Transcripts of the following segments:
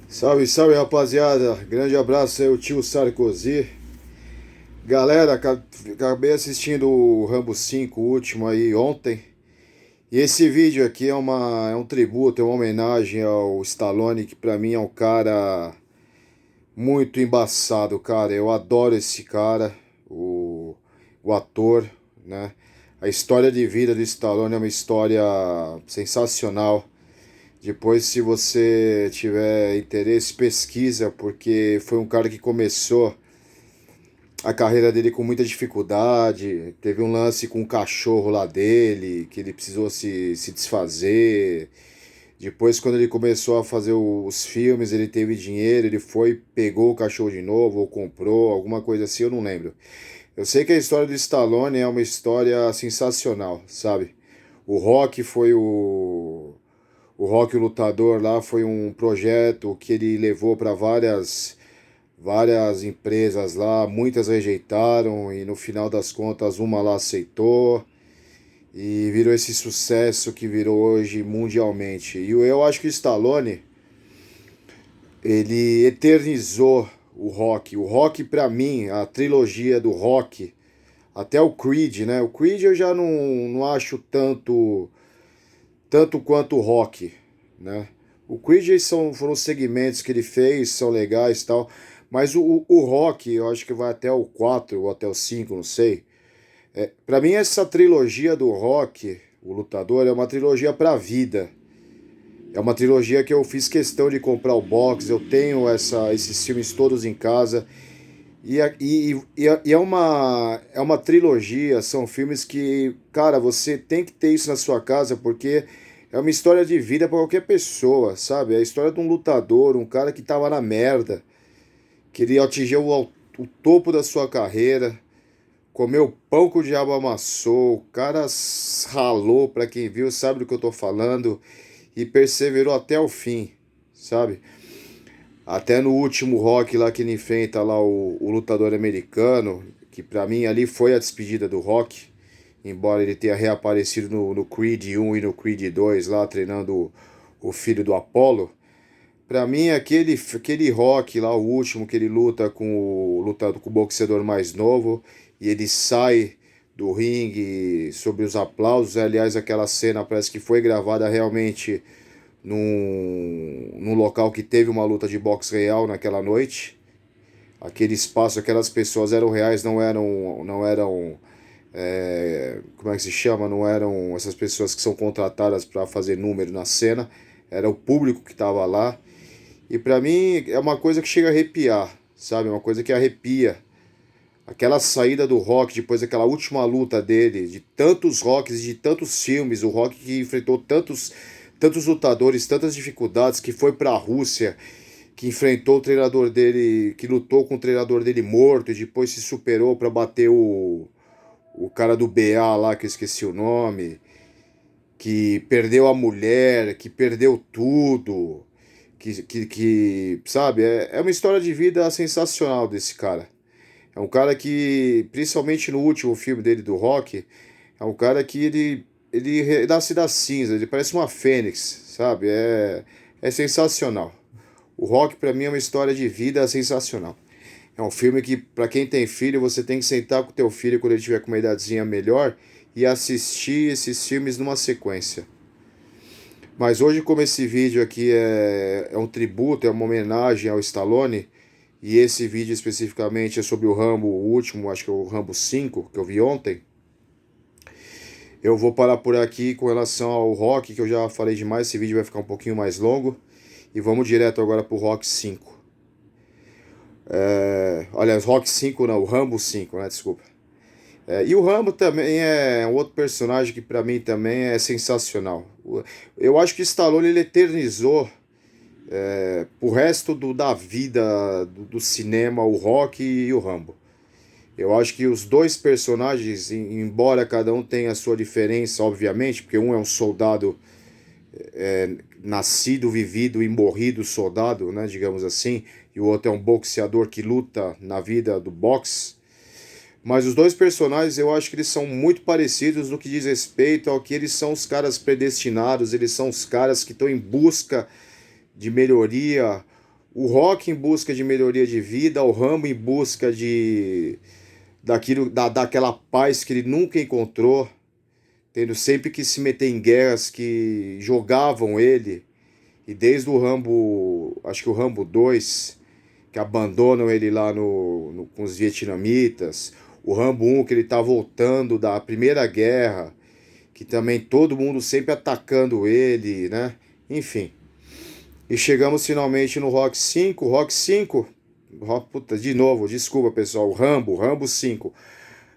Salve, salve rapaziada, grande abraço aí, o tio Sarkozy. Galera, acabei assistindo o Rambo 5, o último aí ontem. E esse vídeo aqui é um tributo, é uma homenagem ao Stallone, que pra mim é um cara muito embaçado, cara. Eu adoro esse cara, o, o ator, né? A história de vida do Stallone é uma história sensacional. Depois, se você tiver interesse, pesquisa, porque foi um cara que começou a carreira dele com muita dificuldade. Teve um lance com o cachorro lá dele, que ele precisou se desfazer. Depois, quando ele começou a fazer os filmes, ele teve dinheiro, ele foi, pegou o cachorro de novo, ou comprou, alguma coisa assim, eu não lembro. Eu sei que a história do Stallone é uma história sensacional, sabe? O Rock foi o Rock o Lutador lá foi um projeto que ele levou para várias empresas lá, muitas rejeitaram e no final das contas uma lá aceitou e virou esse sucesso que virou hoje mundialmente. E eu acho que o Stallone, ele eternizou o Rock. O Rock para mim, a trilogia do Rock, até o Creed, né? O Creed eu já não acho tanto quanto o Rock, né? O Creed foram segmentos que ele fez, são legais e tal. Mas o Rock, eu acho que vai até o 4 ou até o 5, não sei. Pra mim, essa trilogia do Rock, o Lutador, é uma trilogia pra vida. É uma trilogia que eu fiz questão de comprar o box. Eu tenho esses filmes todos em casa. É uma trilogia, são filmes que, cara, você tem que ter isso na sua casa porque é uma história de vida para qualquer pessoa, sabe? É a história de um lutador, um cara que tava na merda, que ele atingiu o topo da sua carreira, comeu pão que o diabo amassou, o cara ralou, pra quem viu sabe do que eu tô falando, e perseverou até o fim, sabe? Até no último Rock lá que ele enfrenta lá o lutador americano, que pra mim ali foi a despedida do Rock, embora ele tenha reaparecido no Creed 1 e no Creed 2 lá treinando o filho do Apollo. Pra mim aquele Rock lá, o último que ele luta com o boxeador mais novo e ele sai do ringue sob os aplausos. Aliás, aquela cena parece que foi gravada realmente num local que teve uma luta de boxe real naquela noite. Aquele espaço, aquelas pessoas eram reais, não eram como é que se chama? Não eram essas pessoas que são contratadas para fazer número na cena, era o público que estava lá. E pra mim é uma coisa que chega a arrepiar, sabe? É uma coisa que arrepia. Aquela saída do Rock depois daquela última luta dele, de tantos Rocks, de tantos filmes, o Rock que enfrentou tantos lutadores, tantas dificuldades, que foi pra Rússia, que enfrentou o treinador dele, que lutou com o treinador dele morto e depois se superou pra bater o cara do BA lá, que eu esqueci o nome, que perdeu a mulher, que perdeu tudo, sabe, é uma história de vida sensacional desse cara. É um cara que, principalmente no último filme dele do Rock, é um cara que ele renasce da cinza, ele parece uma fênix, sabe? É sensacional. O Rock pra mim é uma história de vida sensacional. É um filme que, pra quem tem filho, você tem que sentar com o teu filho quando ele tiver com uma idadezinha melhor e assistir esses filmes numa sequência. Mas hoje, como esse vídeo aqui é um tributo, é uma homenagem ao Stallone, e esse vídeo especificamente é sobre o Rambo, o último, acho que é o Rambo 5, que eu vi ontem, eu vou parar por aqui com relação ao Rock, que eu já falei demais, esse vídeo vai ficar um pouquinho mais longo, e vamos direto agora pro Rock 5. Aliás, Rock 5 não, o Rambo 5, né, desculpa. E o Rambo também é um outro personagem que pra mim também é sensacional. Eu acho que Stallone ele eternizou pro resto da vida do cinema, o Rock e o Rambo. Eu acho que os dois personagens, embora cada um tenha a sua diferença, obviamente, porque um é um soldado nascido, vivido e morrido soldado, né, digamos assim, e o outro é um boxeador que luta na vida do boxe. Mas os dois personagens eu acho que eles são muito parecidos no que diz respeito ao que eles são os caras predestinados, eles são os caras que estão em busca de melhoria, O Rock em busca de melhoria de vida, o Rambo em busca daquela paz que ele nunca encontrou, tendo sempre que se meter em guerras que jogavam ele. E desde o Rambo, acho que o Rambo 2 que abandonam ele lá com os vietnamitas. O Rambo 1 que ele tá voltando da Primeira Guerra, que também todo mundo sempre atacando ele, né? Enfim. E chegamos finalmente no Rock 5. Rock 5. Puta, de novo, desculpa pessoal. Rambo 5.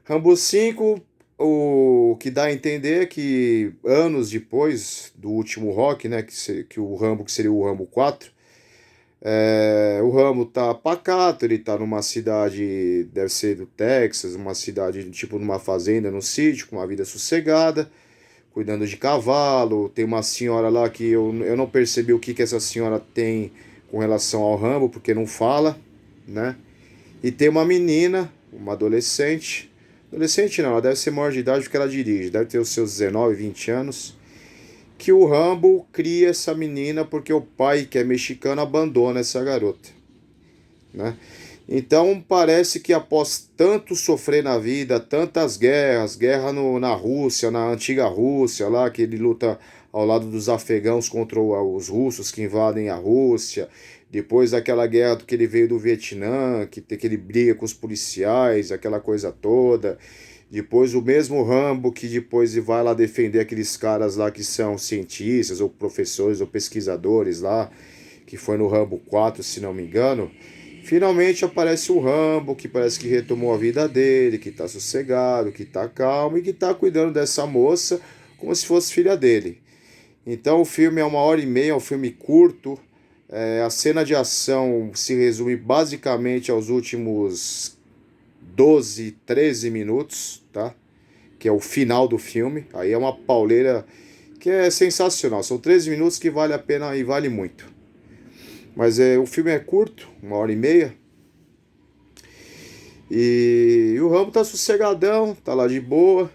Rambo 5, o que dá a entender é que anos depois do último Rock, né? Que o Rambo, que seria o Rambo 4. O Rambo tá pacato, ele tá numa cidade, deve ser do Texas, uma cidade tipo numa fazenda, num sítio, com uma vida sossegada, cuidando de cavalo. Tem uma senhora lá que eu não percebi o que essa senhora tem com relação ao Rambo, porque não fala, né? E tem uma menina, uma adolescente. Adolescente não, ela deve ser maior de idade porque ela dirige, deve ter os seus 19, 20 anos. Que o Rambo cria essa menina porque o pai, que é mexicano, abandona essa garota, né? Então parece que após tanto sofrer na vida, tantas guerras, na Rússia, na antiga Rússia, lá que ele luta ao lado dos afegãos contra os russos que invadem a Rússia, depois daquela guerra que ele veio do Vietnã, que ele briga com os policiais, aquela coisa toda. Depois o mesmo Rambo que depois vai lá defender aqueles caras lá que são cientistas, ou professores, ou pesquisadores lá, que foi no Rambo 4, se não me engano. Finalmente aparece o Rambo, que parece que retomou a vida dele, que tá sossegado, que tá calmo e que tá cuidando dessa moça como se fosse filha dele. Então o filme é 1h30, é um filme curto. A cena de ação se resume basicamente aos últimos 12, 13 minutos, tá? Que é o final do filme. Aí é uma pauleira que é sensacional. São 13 minutos que vale a pena e vale muito. Mas o filme é curto, 1h30. E o Rambo tá sossegadão, tá lá de boa.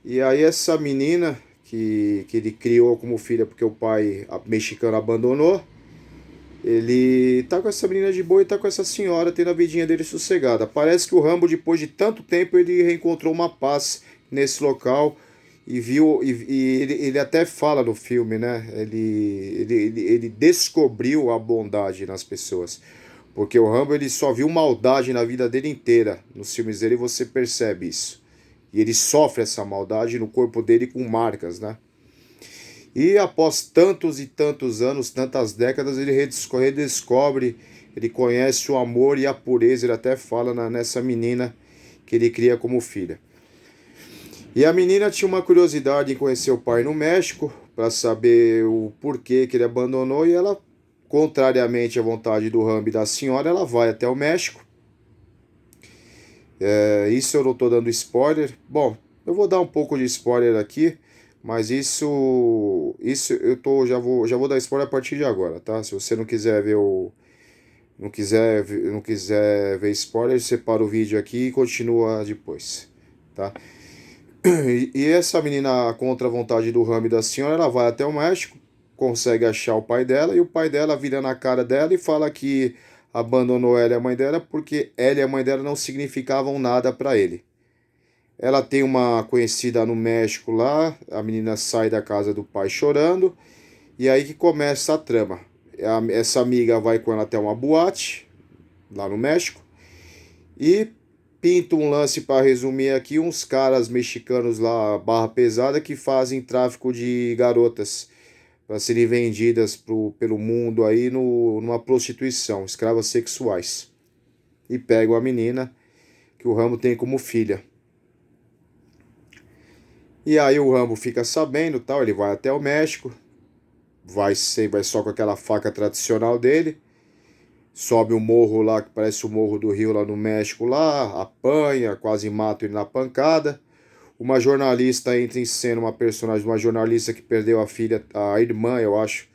E aí essa menina que ele criou como filha porque o pai mexicano abandonou, ele tá com essa menina de boa e tá com essa senhora tendo a vidinha dele sossegada. Parece que o Rambo, depois de tanto tempo, ele reencontrou uma paz nesse local e viu. E ele até fala no filme, né? Ele descobriu a bondade nas pessoas. Porque o Rambo ele só viu maldade na vida dele inteira. Nos filmes dele você percebe isso. E ele sofre essa maldade no corpo dele com marcas, né? E após tantos e tantos anos, tantas décadas, ele redescobre, ele conhece o amor e a pureza. Ele até fala nessa menina que ele cria como filha. E a menina tinha uma curiosidade em conhecer o pai no México, para saber o porquê que ele abandonou. E ela, contrariamente à vontade do Rambo e da senhora, ela vai até o México. Isso eu não estou dando spoiler. Bom, eu vou dar um pouco de spoiler aqui. Mas isso já vou dar spoiler a partir de agora, tá? Se você não quiser ver não quiser ver spoiler, separa o vídeo aqui e continua depois, tá? E essa menina, contra a vontade do Rambo e da senhora, ela vai até o México, consegue achar o pai dela, e o pai dela vira na cara dela e fala que abandonou ela e a mãe dela porque ela e a mãe dela não significavam nada para ele. Ela tem uma conhecida no México lá, a menina sai da casa do pai chorando, e aí que começa a trama. Essa amiga vai com ela até uma boate, lá no México, e pinta um lance, para resumir aqui, uns caras mexicanos lá, barra pesada, que fazem tráfico de garotas para serem vendidas pelo mundo aí numa prostituição, escravas sexuais. E pegam a menina que o Rambo tem como filha. E aí o Rambo fica sabendo, tal, ele vai até o México, vai só com aquela faca tradicional dele, sobe um morro lá que parece o Morro do Rio lá no México lá, apanha, quase mata ele na pancada. Uma jornalista entra em cena, uma personagem, uma jornalista que perdeu a filha, a irmã, eu acho,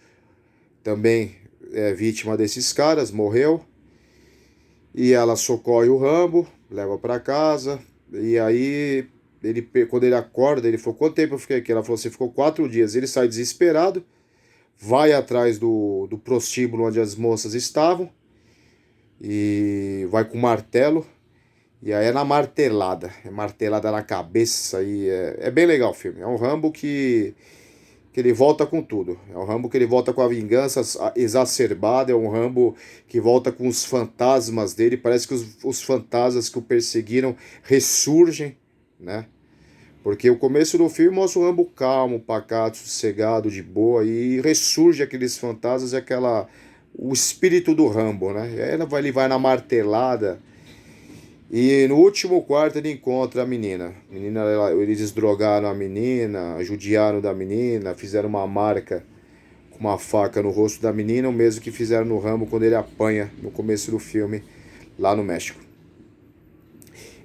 também é vítima desses caras, morreu. E ela socorre o Rambo, leva para casa, e aí quando ele acorda, ele falou, quanto tempo eu fiquei aqui? Ela falou, você ficou 4 dias. Ele sai desesperado, vai atrás do prostíbulo onde as moças estavam e vai com martelo. E aí é na martelada, é martelada na cabeça e é bem legal o filme. É um Rambo que ele volta com tudo. É um Rambo que ele volta com a vingança exacerbada, é um Rambo que volta com os fantasmas dele. Parece que os fantasmas que o perseguiram ressurgem, né? Porque o começo do filme mostra o Rambo calmo, pacato, sossegado, de boa, e ressurge aqueles fantasmas e o espírito do Rambo, né? E aí ele vai na martelada. E no último quarto ele encontra a menina. Eles drogaram a menina, judiaram da menina, fizeram uma marca com uma faca no rosto da menina, o mesmo que fizeram no Rambo quando ele apanha no começo do filme lá no México.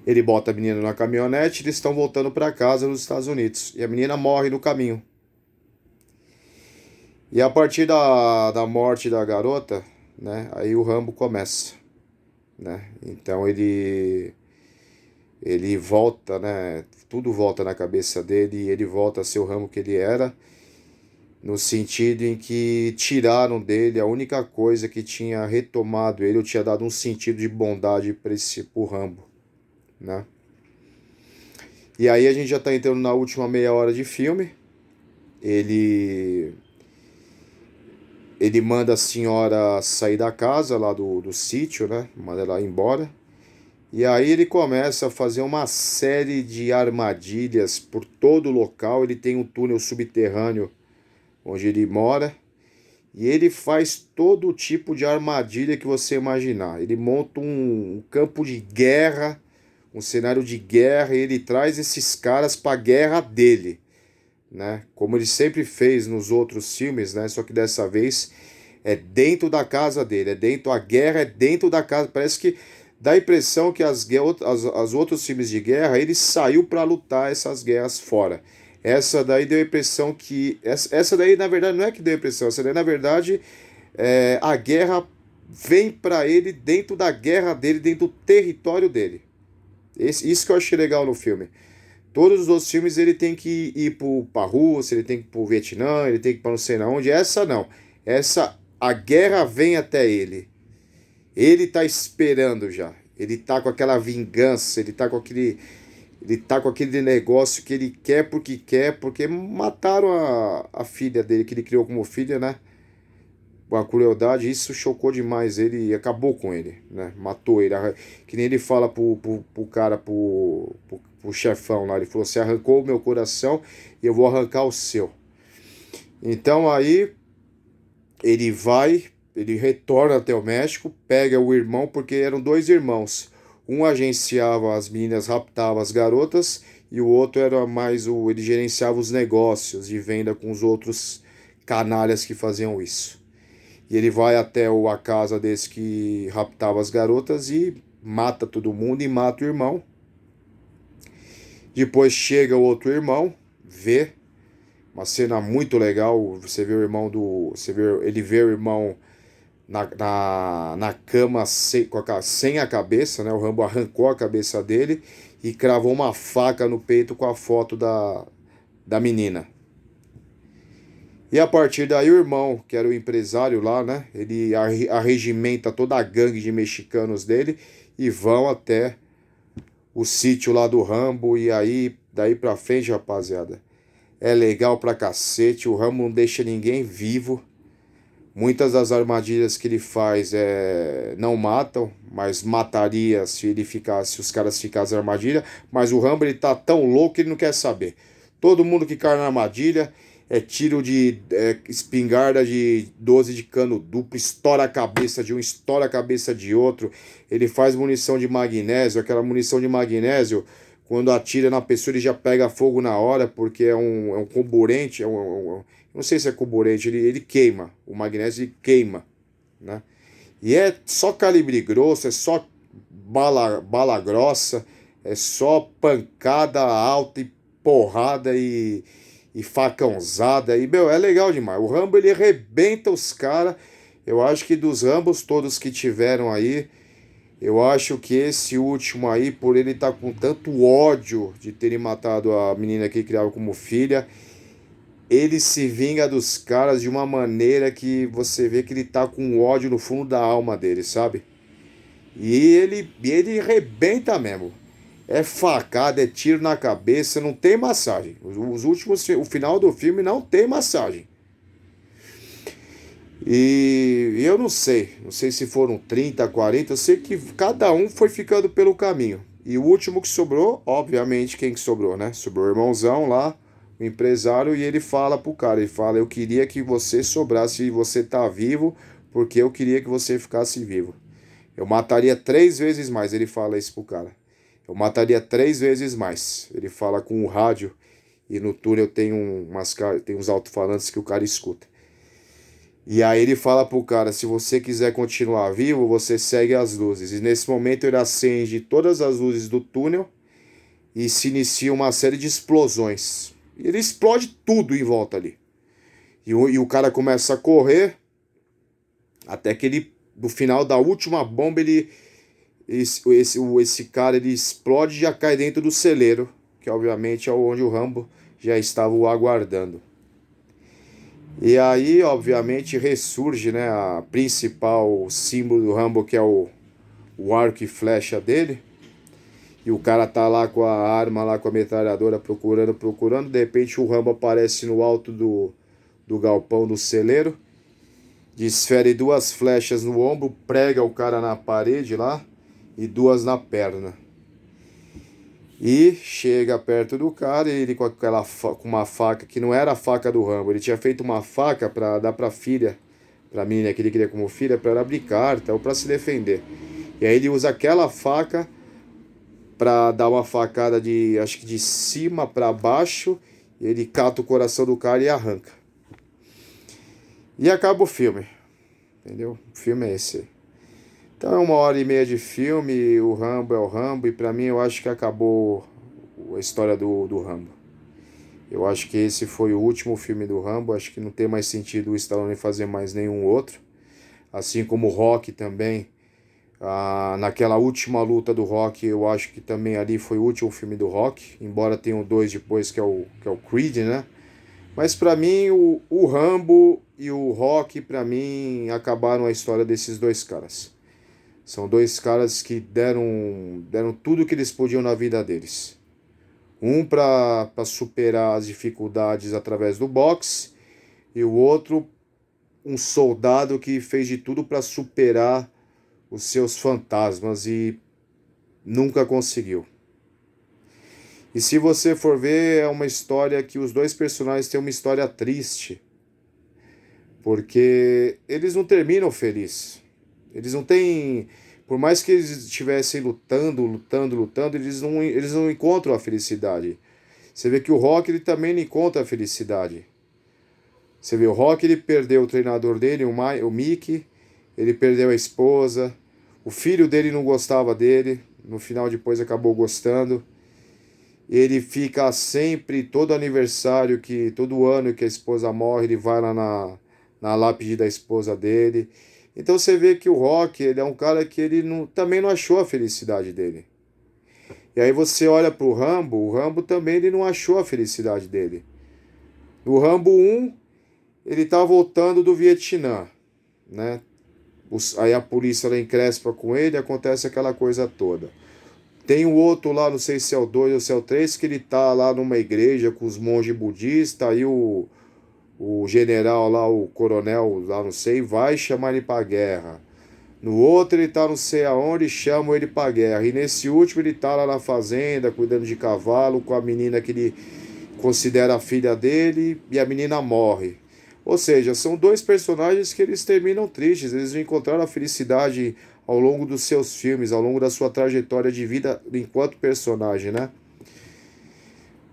Ele bota a menina na caminhonete, eles estão voltando para casa nos Estados Unidos. E a menina morre no caminho. E a partir da morte da garota, né, aí o Rambo começa, né? Então ele volta, né? Tudo volta na cabeça dele e ele volta a ser o Rambo que ele era, no sentido em que tiraram dele a única coisa que tinha retomado ele, ou tinha dado um sentido de bondade para pro Rambo, né? E aí a gente já tá entrando na última meia hora de filme. Ele ele manda a senhora sair da casa lá do sítio, né? Manda ela ir embora. E aí ele começa a fazer uma série de armadilhas por todo o local. Ele tem um túnel subterrâneo onde ele mora. E ele faz todo tipo de armadilha que você imaginar. Ele monta um campo de guerra, um cenário de guerra, e ele traz esses caras para a guerra dele, né? Como ele sempre fez nos outros filmes, né? Só que dessa vez é dentro da casa dele, a guerra é dentro da casa. Parece que dá a impressão que as outros filmes de guerra, ele saiu para lutar essas guerras fora. Essa daí deu a impressão que. Essa daí, na verdade, não é que deu a impressão, essa daí, na verdade, a guerra vem para ele dentro da guerra dele, dentro do território dele. Isso que eu achei legal no filme. Todos os outros filmes ele tem que ir pra Rússia, ele tem que ir pro Vietnã, ele tem que ir pra não sei na onde. Essa não. Essa, a guerra vem até ele. Ele tá esperando já. Ele tá com aquela vingança, ele tá com aquele negócio que ele quer, porque mataram a filha dele, que ele criou como filha, né? Com a crueldade, isso chocou demais ele e acabou com ele, né? Matou ele. Que nem ele fala pro cara, pro chefão lá. Ele falou: você arrancou o meu coração e eu vou arrancar o seu. Então aí ele vai, ele retorna até o México, pega o irmão, porque eram dois irmãos. Um agenciava as meninas, raptava as garotas, e o outro era mais ele gerenciava os negócios de venda com os outros canalhas que faziam isso. E ele vai até a casa desse que raptava as garotas e mata todo mundo e mata o irmão. Depois chega o outro irmão, vê uma cena muito legal. Você vê o irmão do. Ele vê o irmão na cama sem a cabeça, né? O Rambo arrancou a cabeça dele e cravou uma faca no peito com a foto da menina. E a partir daí o irmão, que era o empresário lá, né? Ele arregimenta toda a gangue de mexicanos dele e vão até o sítio lá do Rambo. E aí, daí pra frente, rapaziada, é legal pra cacete. O Rambo não deixa ninguém vivo. Muitas das armadilhas que ele faz não matam, mas mataria se os caras ficassem na armadilha. Mas o Rambo, ele tá tão louco que ele não quer saber. Todo mundo que cai na armadilha é tiro de espingarda de 12 de cano duplo, estoura a cabeça de um, estoura a cabeça de outro. Ele faz munição de magnésio, aquela munição de magnésio, quando atira na pessoa ele já pega fogo na hora, porque é um comburente, não sei se é comburente, ele queima, o magnésio ele queima, né? E é só calibre grosso, é só bala grossa, é só pancada alta e porrada e facãozada. E, meu, é legal demais. O Rambo, ele arrebenta os caras. Eu acho que dos Rambos todos que tiveram aí, eu acho que esse último aí, por ele estar com tanto ódio de terem matado a menina que ele criava como filha, ele se vinga dos caras de uma maneira que você vê que ele tá com ódio no fundo da alma dele, sabe? E ele rebenta mesmo. É facada, é tiro na cabeça, não tem massagem. Os últimos, o final do filme não tem massagem. E eu não sei se foram 30, 40, eu sei que cada um foi ficando pelo caminho. E o último que sobrou, obviamente, quem que sobrou, né? Sobrou o irmãozão lá, o empresário, e ele fala pro cara, ele fala, eu queria que você sobrasse e você tá vivo, porque eu queria que você ficasse vivo. Eu mataria 3 vezes mais, ele fala isso pro cara. Eu mataria 3 vezes mais. Ele fala com o rádio, e no túnel tem uns alto-falantes que o cara escuta. E aí ele fala pro cara, se você quiser continuar vivo, você segue as luzes. E nesse momento ele acende todas as luzes do túnel e se inicia uma série de explosões. E ele explode tudo em volta ali. E o cara começa a correr até que ele, no final da última bomba, esse cara ele explode e já cai dentro do celeiro, que obviamente é onde o Rambo já estava o aguardando. E aí, obviamente, ressurge, né, a principal símbolo do Rambo, que é o arco e flecha dele. E o cara tá lá com a arma, lá com a metralhadora, procurando, procurando. De repente o Rambo aparece no alto do galpão do celeiro. Desfere 2 flechas no ombro, prega o cara na parede lá e 2 na perna. E chega perto do cara, e ele com com uma faca que não era a faca do Rambo, ele tinha feito uma faca para dar para filha, para mim, né, que ele queria como filha, para ela abrir carta ou para se defender. E aí ele usa aquela faca para dar uma facada de, acho que de cima para baixo, e ele cata o coração do cara e arranca. E acaba o filme, entendeu? O filme é esse. Então é 1 hora e meia de filme, o Rambo é o Rambo, e pra mim eu acho que acabou a história do Rambo. Eu acho que esse foi o último filme do Rambo, acho que não tem mais sentido o Stallone fazer mais nenhum outro. Assim como o Rocky também, naquela última luta do Rocky, eu acho que também ali foi o último filme do Rocky, embora tenha 2 depois que é o Creed, né? Mas pra mim o Rambo e o Rocky, pra mim, acabaram a história desses 2 caras. São 2 caras que deram tudo que eles podiam na vida deles. Um para superar as dificuldades através do boxe, e o outro, um soldado que fez de tudo para superar os seus fantasmas e nunca conseguiu. E se você for ver, é uma história que os 2 personagens têm uma história triste, porque eles não terminam felizes. Eles não têm. Por mais que eles estivessem lutando, lutando, lutando, eles não encontram a felicidade. Você vê que o Rock ele também não encontra a felicidade. Você vê o Rock, ele perdeu o treinador dele, o Mickey, ele perdeu a esposa, o filho dele não gostava dele, no final depois acabou gostando. Ele fica sempre, todo aniversário, todo ano que a esposa morre, ele vai lá na lápide da esposa dele. Então você vê que o Rock, ele é um cara que ele também não achou a felicidade dele. E aí você olha pro Rambo, o Rambo também ele não achou a felicidade dele. No Rambo 1, ele tá voltando do Vietnã, né? Aí a polícia lá encrespa com ele, acontece aquela coisa toda. Tem o outro lá, não sei se é o 2 ou se é o 3, que ele tá lá numa igreja com os monges budistas, aí o general lá, o coronel lá, não sei, vai chamar ele pra guerra. No outro ele tá não sei aonde, chamam ele pra guerra. E nesse último ele tá lá na fazenda, cuidando de cavalo, com a menina que ele considera a filha dele, e a menina morre. Ou seja, são 2 personagens que eles terminam tristes, eles não encontraram a felicidade ao longo dos seus filmes, ao longo da sua trajetória de vida enquanto personagem, né?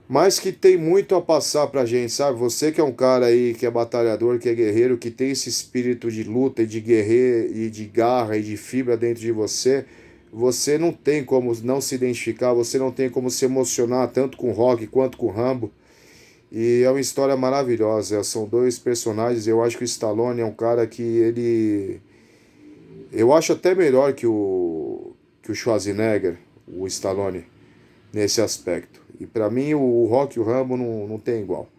Mas que tem muito a passar pra gente, sabe? Você que é um cara aí que é batalhador, que é guerreiro, que tem esse espírito de luta e de guerreiro e de garra e de fibra dentro de você, você não tem como não se identificar, você não tem como se emocionar tanto com o Rock quanto com o Rambo. E é uma história maravilhosa, são 2 personagens, eu acho que o Stallone é um cara que ele... Eu acho até melhor que o Schwarzenegger, o Stallone, nesse aspecto. E pra mim o Rock e o Rambo não tem igual.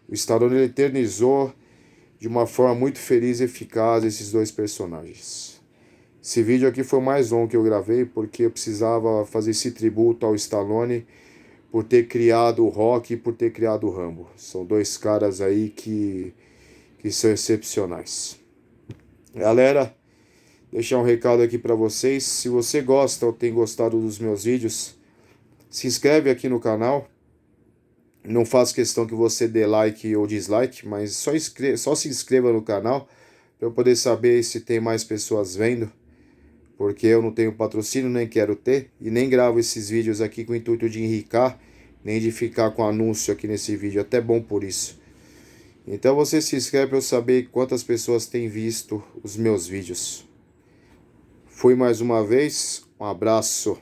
O Stallone ele eternizou de uma forma muito feliz e eficaz esses dois personagens. Esse vídeo aqui foi o mais longo que eu gravei, porque eu precisava fazer esse tributo ao Stallone por ter criado o Rocky e por ter criado o Rambo. São dois caras aí que são excepcionais. Galera, deixar um recado aqui para vocês. Se você gosta ou tem gostado dos meus vídeos, se inscreve aqui no canal. Não faço questão que você dê like ou dislike, mas só se inscreva no canal para eu poder saber se tem mais pessoas vendo, porque eu não tenho patrocínio, nem quero ter, e nem gravo esses vídeos aqui com o intuito de enricar, nem de ficar com anúncio aqui nesse vídeo, até bom por isso. Então você se inscreve para eu saber quantas pessoas têm visto os meus vídeos. Fui mais uma vez, um abraço.